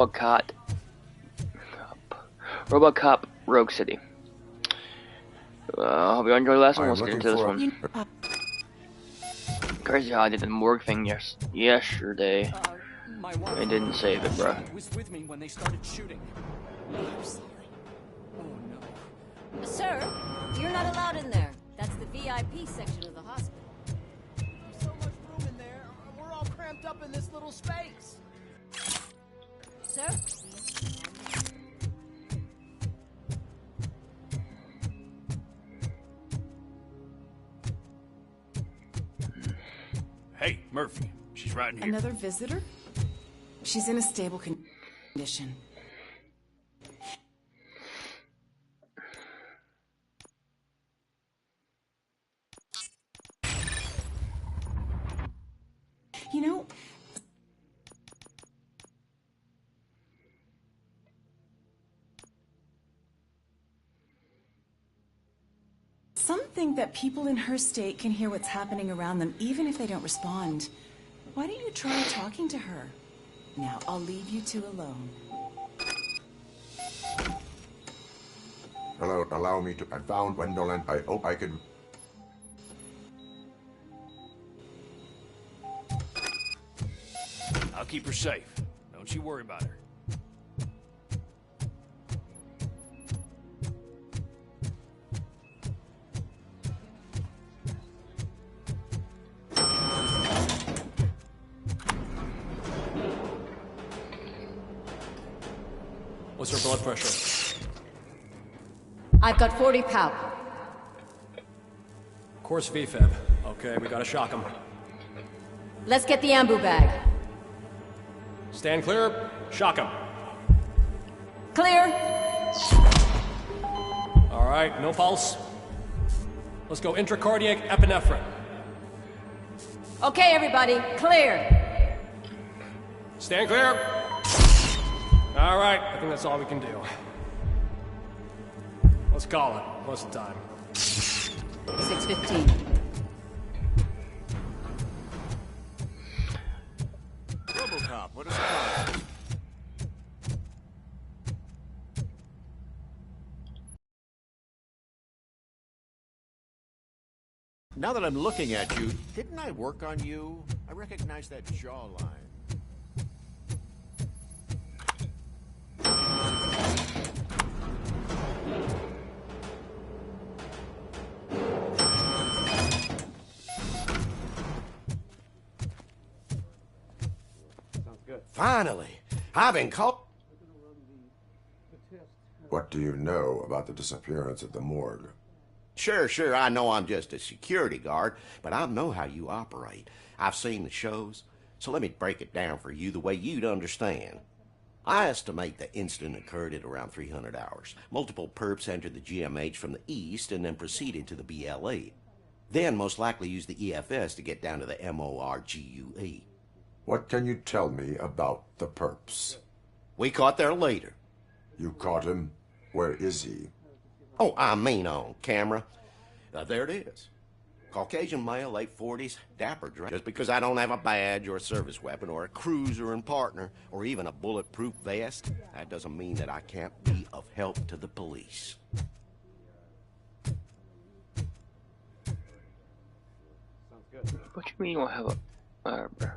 RoboCop. RoboCop Rogue City. Hope you enjoyed the last one. Let's get into this one. Crazy how I did the morgue thing yesterday. I didn't save it, bro. Was with me when they started shooting. I'm sorry. Oh no. Sir, you're not allowed in there. That's the VIP section of the hospital. There's so much room in there. We're all cramped up in this little space. Sir? Hey, Murphy. She's right here. Another visitor? She's in a stable condition. You know, some think that people in her state can hear what's happening around them even if they don't respond. Why don't you try talking to her? Now, I'll leave you two alone. Hello, allow me to... I found Gwendolyn. I hope I can... I'll keep her safe. Don't you worry about her. What's her blood pressure? I've got 40 pow. Course VFib. Okay, we gotta shock him. Let's get the ambu bag. Stand clear. Shock him. Clear. All right, no pulse. Let's go intracardiac epinephrine. Okay, everybody, clear. Stand clear. All right, I think that's all we can do. Let's call it. What's the time? 6:15. RoboCop, what is the cause? Now that I'm looking at you, didn't I work on you? I recognize that jawline. Finally, I've been caught. What do you know about the disappearance at the morgue? Sure, I know I'm just a security guard, but I know how you operate. I've seen the shows, so let me break it down for you the way you'd understand. I estimate the incident occurred at around 300 hours. Multiple perps entered the GMH from the east and then proceeded to the BLE. Then most likely used the EFS to get down to the MORGUE. What can you tell me about the perps? We caught their leader. You caught him? Where is he? Oh, I mean on camera. There it is. Caucasian male, late 40s, dapper dress. Just because I don't have a badge or a service weapon or a cruiser and partner or even a bulletproof vest, that doesn't mean that I can't be of help to the police. What you mean you don't have a... bro.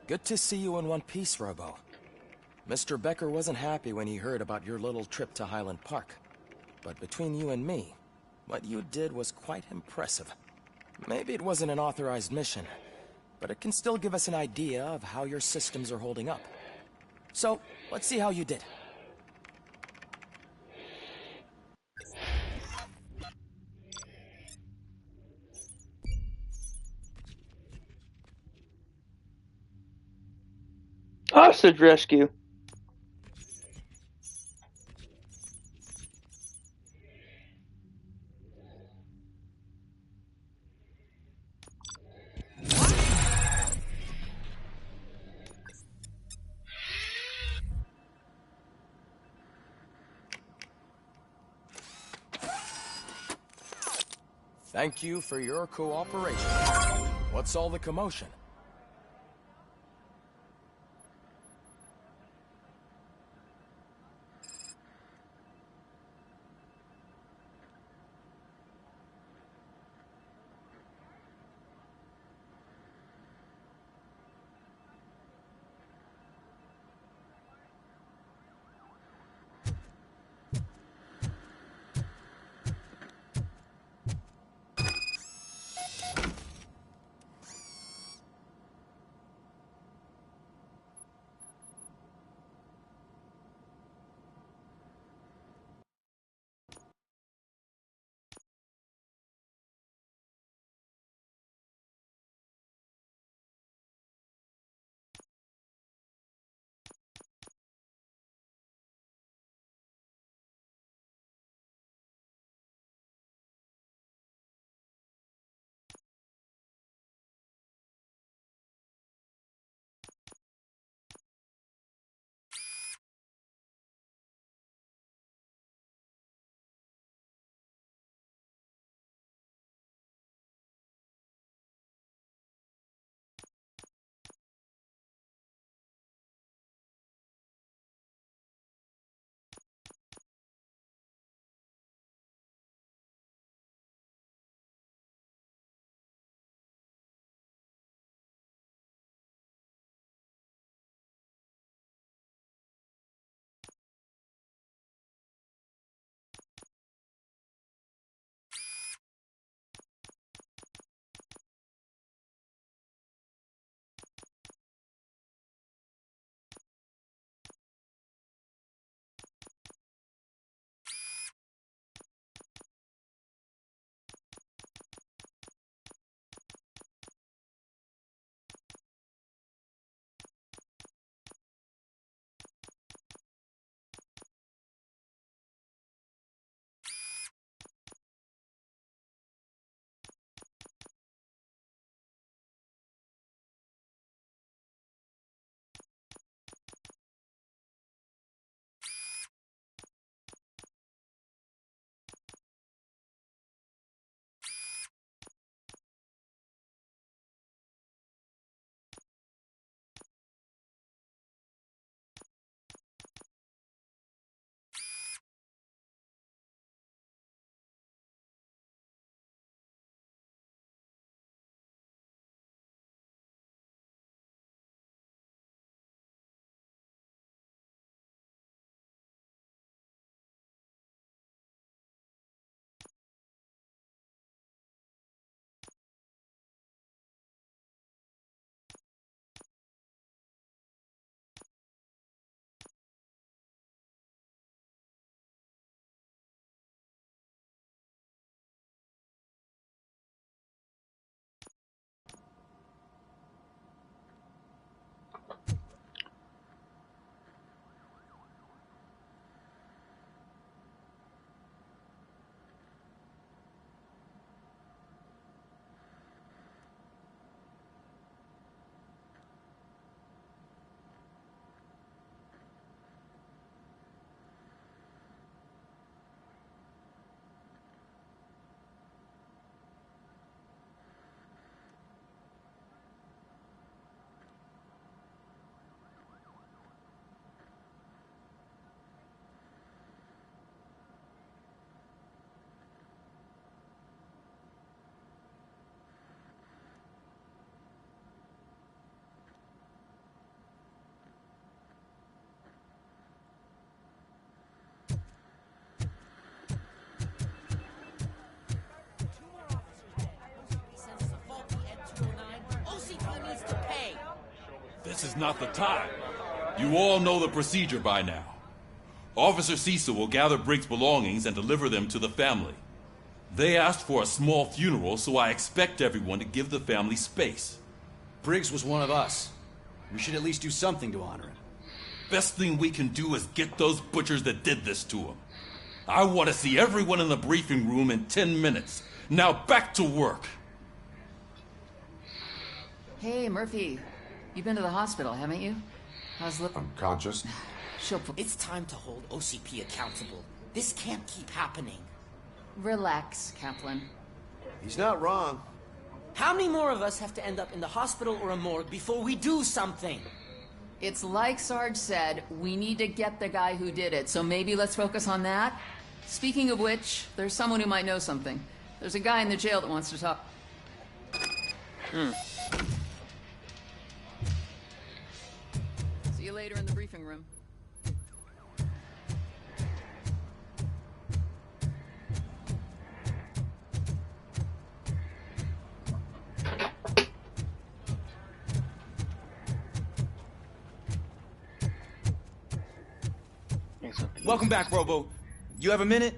Good to see you in one piece, Robo. Mr. Becker wasn't happy when he heard about your little trip to Highland Park. But between you and me, what you did was quite impressive. Maybe it wasn't an authorized mission, but it can still give us an idea of how your systems are holding up. So, let's see how you did. Hostage rescue. Thank you for your cooperation. What's all the commotion? This is not the time. You all know the procedure by now. Officer Cecil will gather Briggs' belongings and deliver them to the family. They asked for a small funeral, so I expect everyone to give the family space. Briggs was one of us. We should at least do something to honor him. Best thing we can do is get those butchers that did this to him. I want to see everyone in the briefing room in 10 minutes. Now back to work. Hey, Murphy. You've been to the hospital, haven't you? How's the... Unconscious? It's time to hold OCP accountable. This can't keep happening. Relax, Kaplan. He's not wrong. How many more of us have to end up in the hospital or a morgue before we do something? It's like Sarge said, we need to get the guy who did it, so maybe let's focus on that. Speaking of which, there's someone who might know something. There's a guy in the jail that wants to talk. See you later in the briefing room. Welcome back, Robo. You have a minute?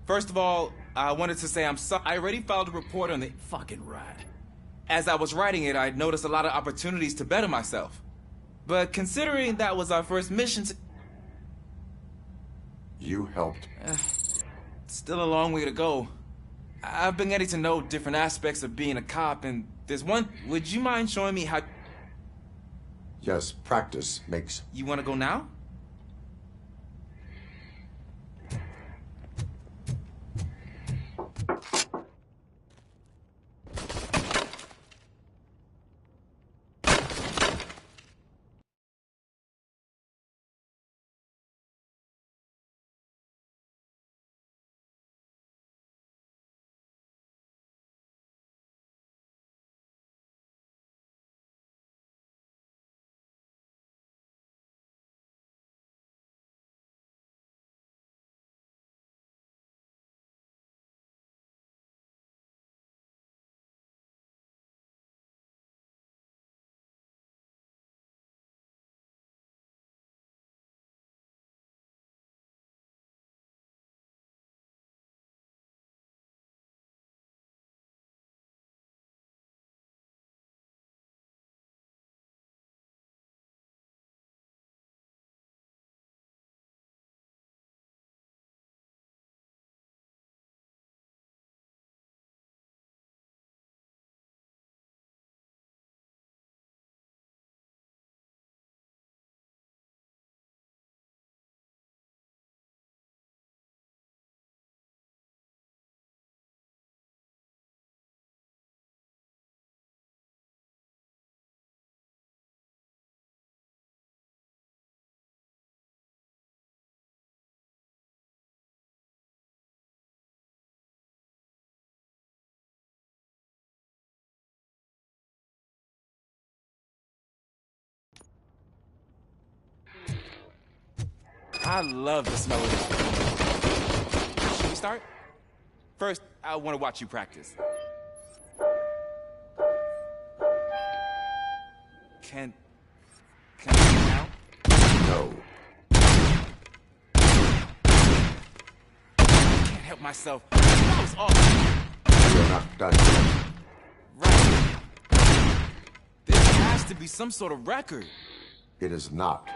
First of all, I wanted to say I'm sorry. I already filed a report on the Fucking rat. As I was writing it, I noticed a lot of opportunities to better myself. But considering that was our first mission to... You helped. Still a long way to go. I've been getting to know different aspects of being a cop, and there's one... Would you mind showing me how... Yes, practice makes... You want to go now? I love the smell of this. Should we start? First, I want to watch you practice. Can I now? No. I can't help myself. That was awesome. You're not done yet. Right. There has to be some sort of record. It is not.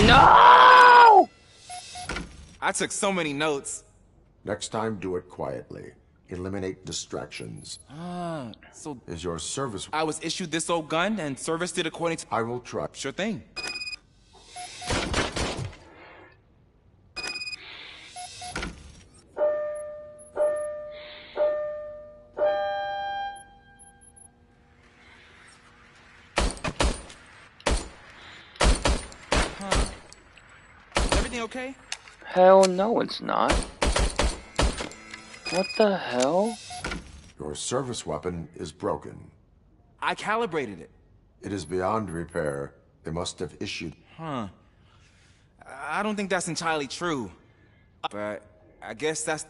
No! I took so many notes. Next time, do it quietly. Eliminate distractions. So... Is your service... I was issued this old gun and serviced it according to... I will try. Sure thing. Okay? Hell no, it's not. What the hell? Your service weapon is broken. I calibrated it. It is beyond repair. They must have issued... Huh. I don't think that's entirely true. But I guess that's...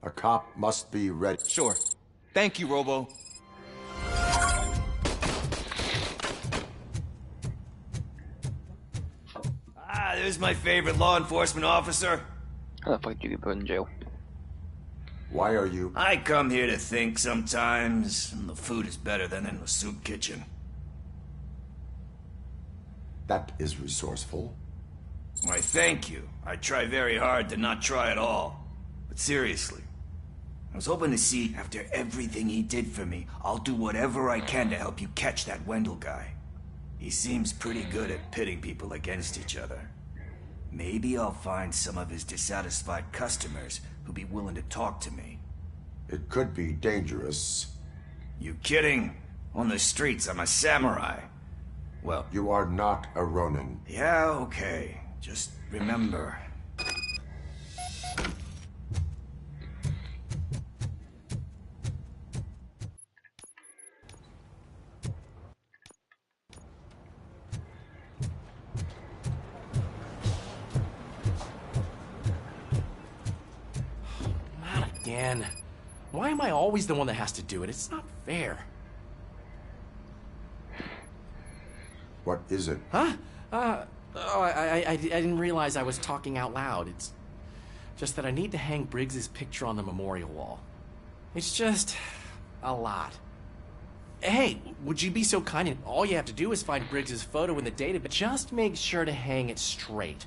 A cop must be ready. Sure. Thank you, Robo. Ah, there's my favorite law enforcement officer. How the fuck did you get put in jail? Why are you... I come here to think sometimes, and the food is better than in the soup kitchen. That is resourceful. Why, thank you. I try very hard to not try at all. But seriously, I was hoping to see, after everything he did for me, I'll do whatever I can to help you catch that Wendell guy. He seems pretty good at pitting people against each other. Maybe I'll find some of his dissatisfied customers who'll be willing to talk to me. It could be dangerous. You kidding? On the streets, I'm a samurai. Well... You are not a Ronin. Yeah, okay. Just remember... Again. Why am I always the one that has to do it? It's not fair. What is it? Huh? I didn't realize I was talking out loud. It's just that I need to hang Briggs's picture on the memorial wall. It's just a lot. Hey, would you be so kind and all you have to do is find Briggs's photo in the database. Just make sure to hang it straight.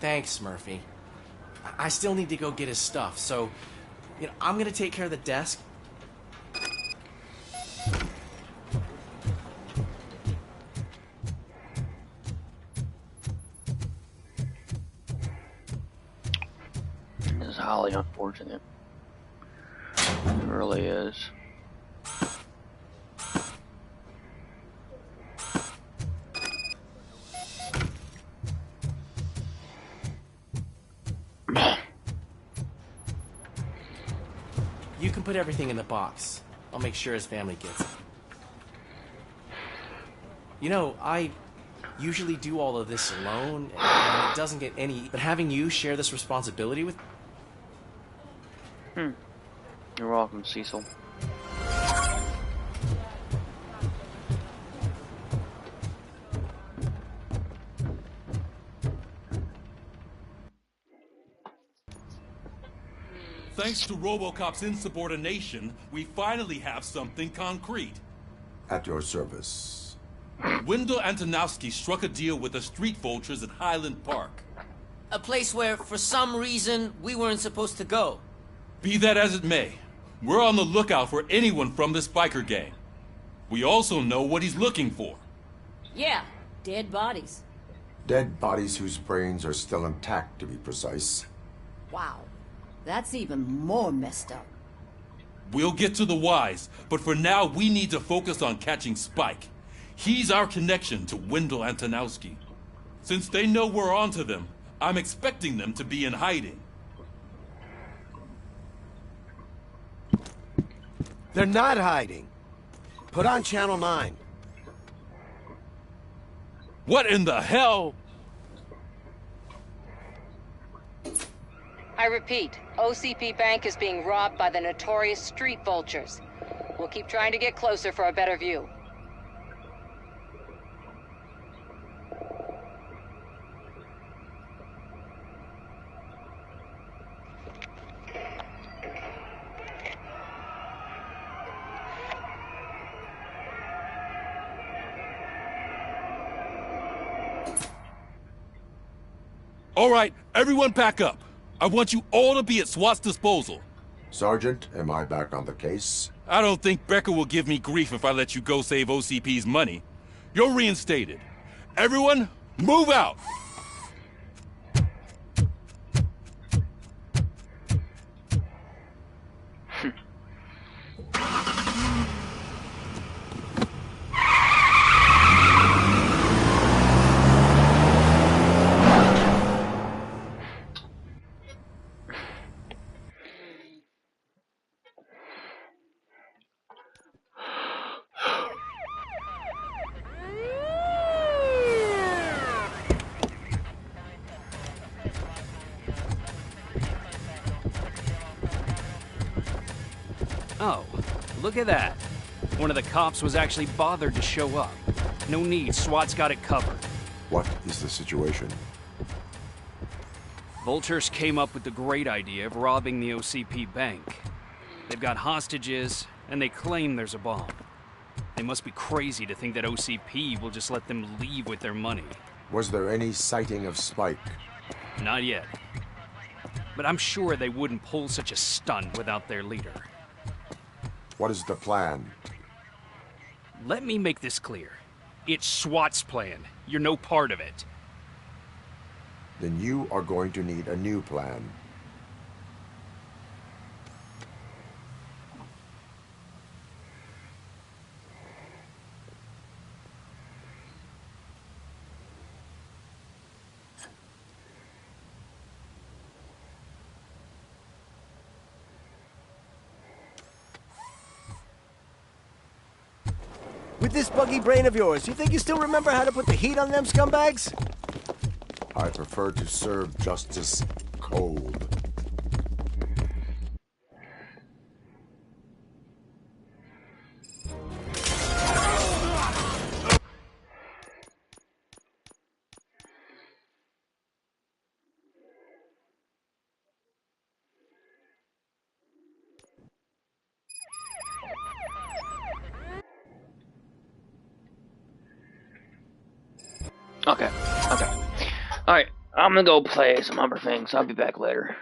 Thanks, Murphy. I still need to go get his stuff, so, I'm gonna take care of the desk. This is highly unfortunate. It really is. You can put everything in the box. I'll make sure his family gets it. I usually do all of this alone, and it doesn't get any... But having you share this responsibility with... You're welcome, Cecil. Thanks to RoboCop's insubordination, we finally have something concrete. At your service. Wendell Antonowski struck a deal with the street vultures at Highland Park. A place where, for some reason, we weren't supposed to go. Be that as it may, we're on the lookout for anyone from this biker gang. We also know what he's looking for. Yeah, dead bodies. Dead bodies whose brains are still intact, to be precise. Wow, that's even more messed up. We'll get to the whys, but for now we need to focus on catching Spike. He's our connection to Wendell Antonowski. Since they know we're onto them, I'm expecting them to be in hiding. They're not hiding. Put on Channel 9. What in the hell? I repeat, OCP Bank is being robbed by the notorious street vultures. We'll keep trying to get closer for a better view. All right, everyone pack up. I want you all to be at SWAT's disposal. Sergeant, am I back on the case? I don't think Becker will give me grief if I let you go save OCP's money. You're reinstated. Everyone, move out! Oh, look at that. One of the cops was actually bothered to show up. No need, SWAT's got it covered. What is the situation? Vultures came up with the great idea of robbing the OCP bank. They've got hostages, and they claim there's a bomb. They must be crazy to think that OCP will just let them leave with their money. Was there any sighting of Spike? Not yet. But I'm sure they wouldn't pull such a stunt without their leader. What is the plan? Let me make this clear. It's SWAT's plan. You're no part of it. Then you are going to need a new plan. With this buggy brain of yours, you think you still remember how to put the heat on them scumbags? I prefer to serve justice cold. Okay. Alright, I'm gonna go play some other things. I'll be back later.